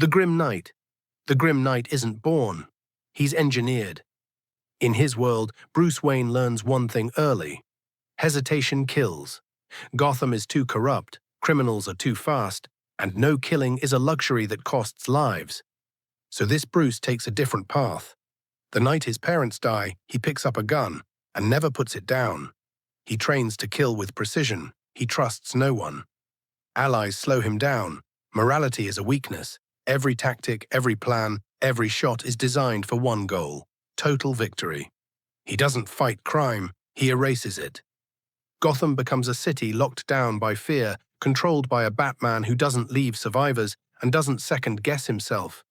The Grim Knight. The Grim Knight isn't born. He's engineered. In his world, Bruce Wayne learns one thing early. Hesitation kills. Gotham is too corrupt, criminals are too fast, and no killing is a luxury that costs lives. So this Bruce takes a different path. The night his parents die, he picks up a gun and never puts it down. He trains to kill with precision. He trusts no one. Allies slow him down. Morality is a weakness. Every tactic, every plan, every shot is designed for one goal: total victory. He doesn't fight crime, he erases it. Gotham becomes a city locked down by fear, controlled by a Batman who doesn't leave survivors and doesn't second-guess himself.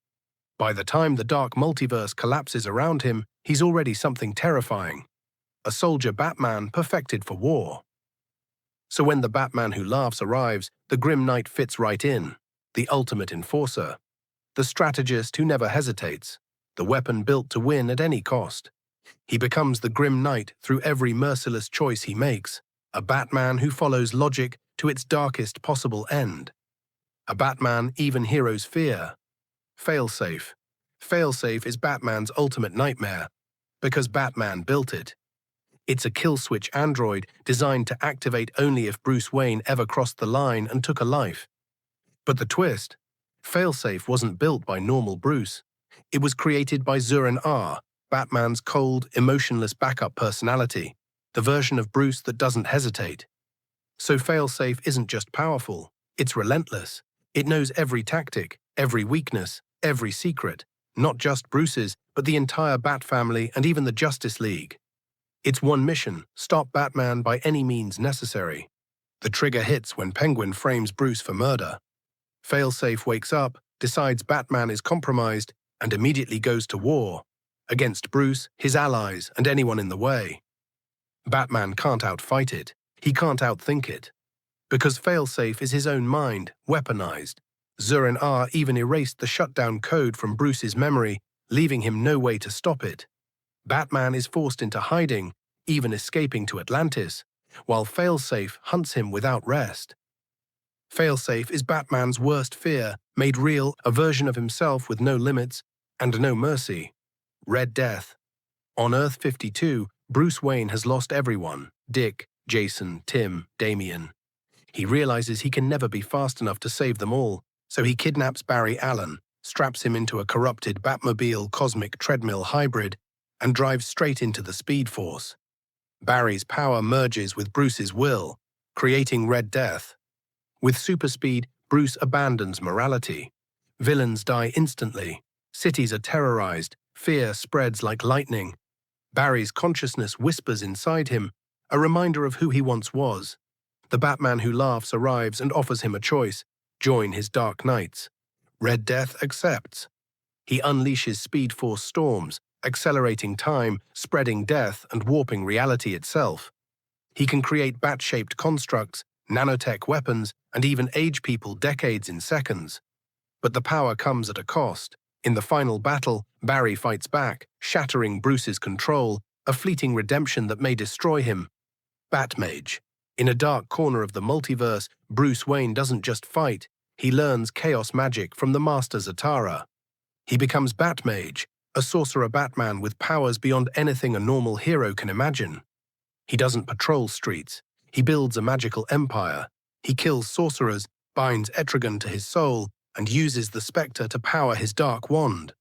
By the time the Dark Multiverse collapses around him, he's already something terrifying. A soldier Batman perfected for war. So when the Batman who laughs arrives, the Grim Knight fits right in. The ultimate enforcer. The strategist who never hesitates. The weapon built to win at any cost. He becomes the Grim Knight through every merciless choice he makes. A Batman who follows logic to its darkest possible end. A Batman even heroes fear. Failsafe. Failsafe is Batman's ultimate nightmare, because Batman built it. It's a kill switch android designed to activate only if Bruce Wayne ever crossed the line and took a life. But the twist: Failsafe wasn't built by normal Bruce. It was created by Zurin R., Batman's cold, emotionless backup personality, the version of Bruce that doesn't hesitate. So Failsafe isn't just powerful, it's relentless. It knows every tactic, every weakness, every secret, not just Bruce's, but the entire Bat family and even the Justice League. Its one mission: stop Batman by any means necessary. The trigger hits when Penguin frames Bruce for murder. Failsafe wakes up, decides Batman is compromised, and immediately goes to war. Against Bruce, his allies, and anyone in the way. Batman can't outfight it. He can't outthink it. Because Failsafe is his own mind, weaponized. Zurin R. even erased the shutdown code from Bruce's memory, leaving him no way to stop it. Batman is forced into hiding, even escaping to Atlantis, while Failsafe hunts him without rest. Failsafe is Batman's worst fear, made real, a version of himself with no limits and no mercy. Red Death. On Earth 52, Bruce Wayne has lost everyone: Dick, Jason, Tim, Damian. He realizes he can never be fast enough to save them all, so he kidnaps Barry Allen, straps him into a corrupted Batmobile cosmic treadmill hybrid, and drives straight into the Speed Force. Barry's power merges with Bruce's will, creating Red Death. With super speed, Bruce abandons morality. Villains die instantly. Cities are terrorized. Fear spreads like lightning. Barry's consciousness whispers inside him, a reminder of who he once was. The Batman who laughs arrives and offers him a choice: join his Dark Knights. Red Death accepts. He unleashes Speed Force storms, accelerating time, spreading death, and warping reality itself. He can create bat-shaped constructs, nanotech weapons, and even age people decades in seconds. But the power comes at a cost. In the final battle, Barry fights back, shattering Bruce's control, a fleeting redemption that may destroy him. Batmage. In a dark corner of the multiverse, Bruce Wayne doesn't just fight, he learns chaos magic from the master Zatara. He becomes Batmage, a sorcerer Batman with powers beyond anything a normal hero can imagine. He doesn't patrol streets, he builds a magical empire. He kills sorcerers, binds Etrigan to his soul, and uses the Spectre to power his dark wand.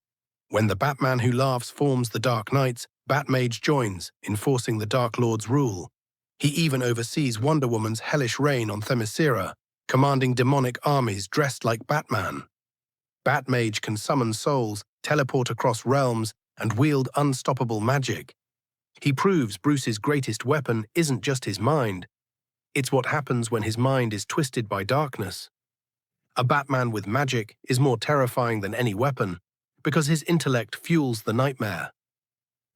When the Batman who laughs forms the Dark Knights, Batmage joins, enforcing the Dark Lord's rule. He even oversees Wonder Woman's hellish reign on Themyscira, commanding demonic armies dressed like Batman. Batmage can summon souls, teleport across realms, and wield unstoppable magic. He proves Bruce's greatest weapon isn't just his mind. It's what happens when his mind is twisted by darkness. A Batman with magic is more terrifying than any weapon, because his intellect fuels the nightmare.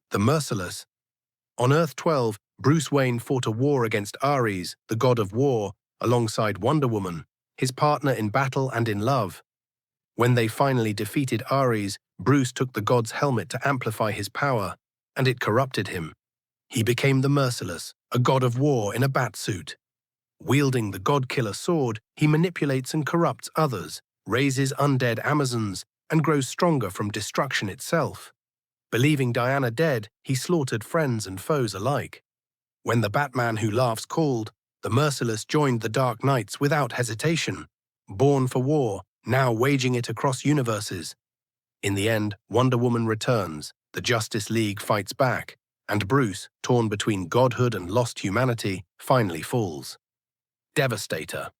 The Merciless. On Earth 12, Bruce Wayne fought a war against Ares, the god of war, alongside Wonder Woman, his partner in battle and in love. When they finally defeated Ares, Bruce took the god's helmet to amplify his power, and it corrupted him. He became the Merciless, a god of war in a bat suit. Wielding the god-killer sword, he manipulates and corrupts others, raises undead Amazons, and grows stronger from destruction itself. Believing Diana dead, he slaughtered friends and foes alike. When the Batman Who Laughs called, the Merciless joined the Dark Knights without hesitation. Born for war, now waging it across universes. In the end, Wonder Woman returns, the Justice League fights back, and Bruce, torn between godhood and lost humanity, finally falls. Devastator.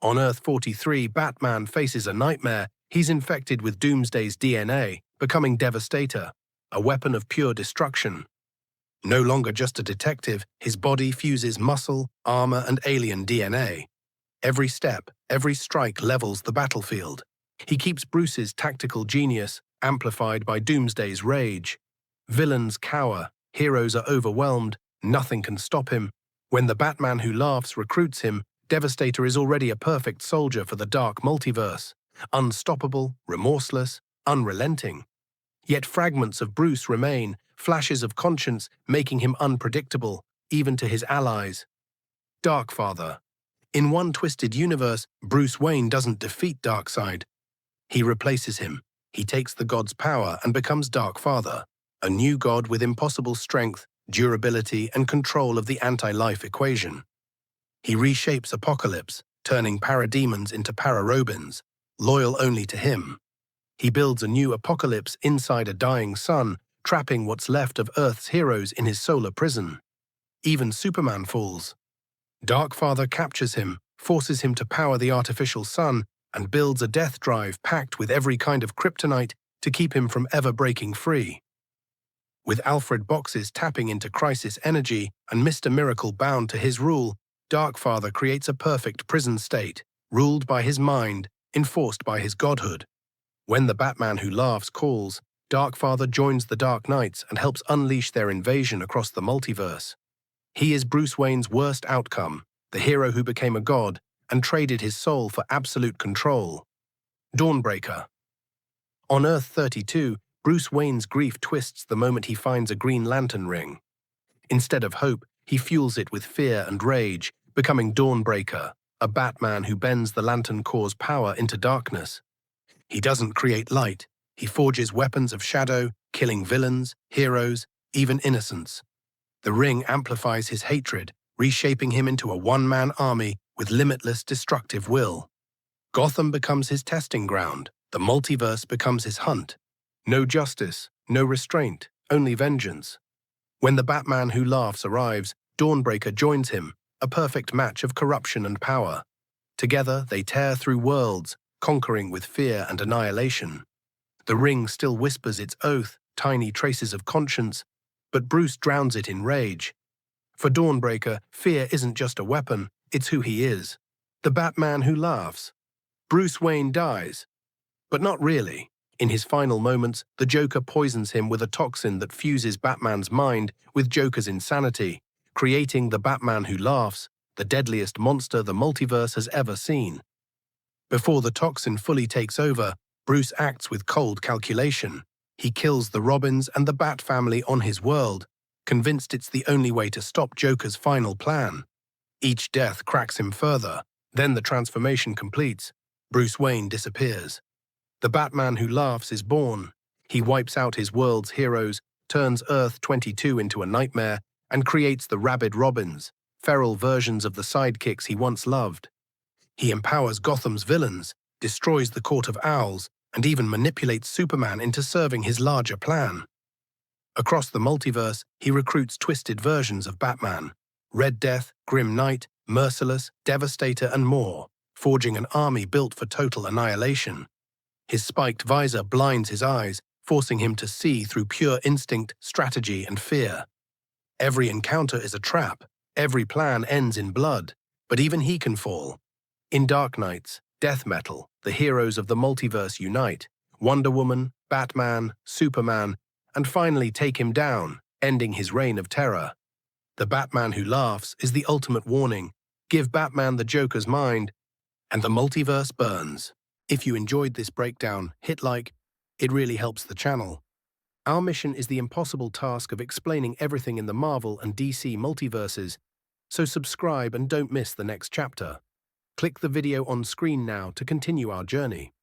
On Earth 43, Batman faces a nightmare. He's infected with Doomsday's DNA, becoming Devastator, a weapon of pure destruction. No longer just a detective, his body fuses muscle, armor, and alien DNA. Every step, every strike levels the battlefield. He keeps Bruce's tactical genius, amplified by Doomsday's rage. Villains cower, heroes are overwhelmed, nothing can stop him. When the Batman Who Laughs recruits him, Devastator is already a perfect soldier for the Dark Multiverse. Unstoppable, remorseless, unrelenting. Yet fragments of Bruce remain, flashes of conscience making him unpredictable, even to his allies. Darkfather. In one twisted universe, Bruce Wayne doesn't defeat Darkseid. He replaces him. He takes the god's power and becomes Darkfather, a new god with impossible strength, durability, and control of the anti-life equation. He reshapes Apocalypse, turning parademons into pararobins, loyal only to him. He builds a new Apocalypse inside a dying sun, trapping what's left of Earth's heroes in his solar prison. Even Superman falls. Darkfather captures him, forces him to power the artificial sun, and builds a death drive packed with every kind of kryptonite to keep him from ever breaking free. With Alfred Boxes tapping into crisis energy and Mr. Miracle bound to his rule, Darkfather creates a perfect prison state, ruled by his mind, enforced by his godhood. When the Batman Who Laughs calls, Darkfather joins the Dark Knights and helps unleash their invasion across the multiverse. He is Bruce Wayne's worst outcome, the hero who became a god and traded his soul for absolute control. Dawnbreaker. On Earth 32, Bruce Wayne's grief twists the moment he finds a Green Lantern ring. Instead of hope, he fuels it with fear and rage, becoming Dawnbreaker, a Batman who bends the Lantern Corps' power into darkness. He doesn't create light, he forges weapons of shadow, killing villains, heroes, even innocents. The ring amplifies his hatred, reshaping him into a one-man army with limitless destructive will. Gotham becomes his testing ground, the multiverse becomes his hunt. No justice, no restraint, only vengeance. When the Batman Who Laughs arrives, Dawnbreaker joins him, a perfect match of corruption and power. Together, they tear through worlds, conquering with fear and annihilation. The ring still whispers its oath, tiny traces of conscience, but Bruce drowns it in rage. For Dawnbreaker, fear isn't just a weapon, it's who he is. The Batman Who Laughs. Bruce Wayne dies. But not really. In his final moments, the Joker poisons him with a toxin that fuses Batman's mind with Joker's insanity, creating the Batman Who Laughs, the deadliest monster the multiverse has ever seen. Before the toxin fully takes over, Bruce acts with cold calculation. He kills the Robins and the Bat family on his world, convinced it's the only way to stop Joker's final plan. Each death cracks him further. Then the transformation completes. Bruce Wayne disappears. The Batman Who Laughs is born. He wipes out his world's heroes, turns Earth 22 into a nightmare, and creates the rabid Robins, feral versions of the sidekicks he once loved. He empowers Gotham's villains, destroys the Court of Owls, and even manipulates Superman into serving his larger plan. Across the multiverse, he recruits twisted versions of Batman: Red Death, Grim Knight, Merciless, Devastator, and more, forging an army built for total annihilation. His spiked visor blinds his eyes, forcing him to see through pure instinct, strategy, and fear. Every encounter is a trap, every plan ends in blood, but even he can fall. In Dark Knights, Death Metal, the heroes of the multiverse unite: Wonder Woman, Batman, Superman, and finally take him down, ending his reign of terror. The Batman Who Laughs is the ultimate warning: give Batman the Joker's mind, and the multiverse burns. If you enjoyed this breakdown, hit like. It really helps the channel. Our mission is the impossible task of explaining everything in the Marvel and DC multiverses, so subscribe and don't miss the next chapter. Click the video on screen now to continue our journey.